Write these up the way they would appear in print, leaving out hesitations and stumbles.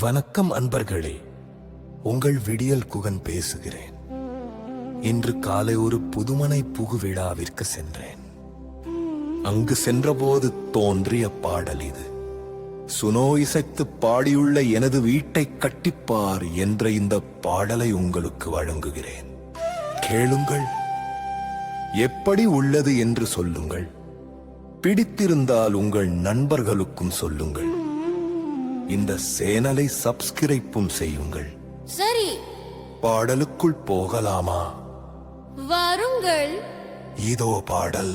வணக்கம் அன்பர்களே, உங்கள் விடியல் குகன் பேசுகிறேன். இன்று காலை ஒரு புதுமனை புகு விழாவிற்கு சென்றேன். அங்கு சென்றபோது தோன்றிய பாடல் இது. சுனோ இசைத்து பாடியுள்ள எனது வீட்டை கட்டிப்பார் என்ற இந்த பாடலை உங்களுக்கு வழங்குகிறேன். கேளுங்கள், எப்படி உள்ளது என்று சொல்லுங்கள். பிடித்திருந்தால் உங்கள் நண்பர்களுக்கும் சொல்லுங்கள். இந்த சேனலை சப்ஸ்கிரைப்பும் செய்யுங்கள். சரி, பாடலுக்குள் போகலாமா? வாருங்கள். இதோ பாடல்.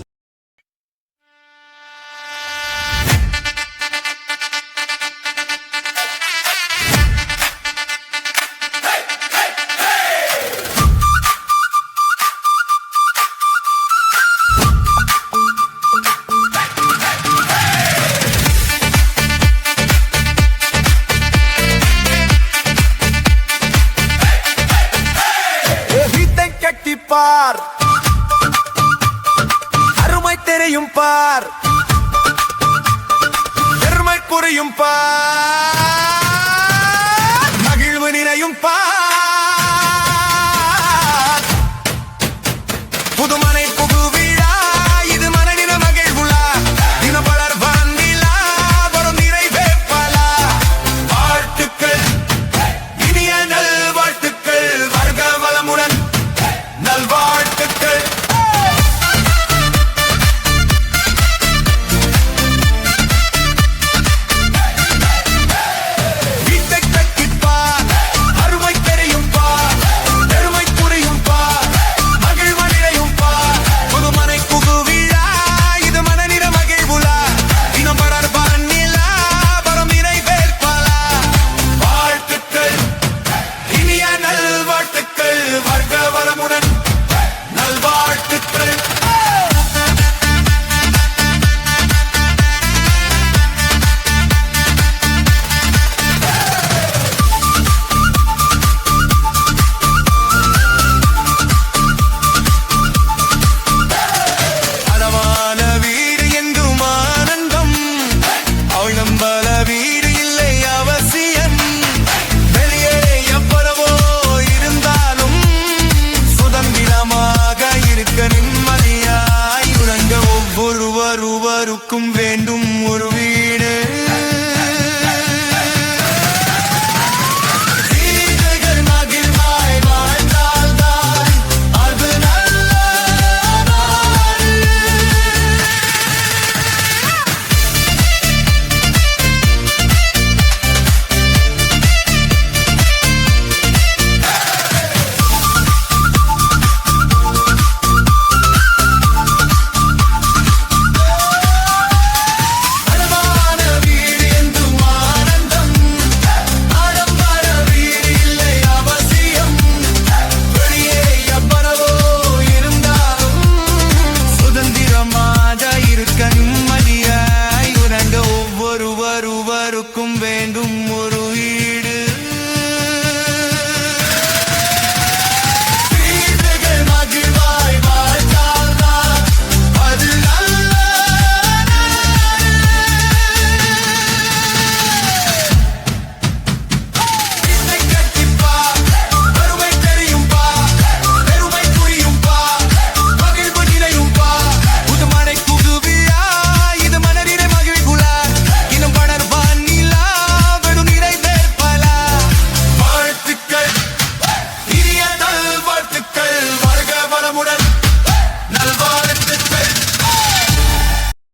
பார், அருமை தெரியும் பார், பெருமை குறையும் பார்.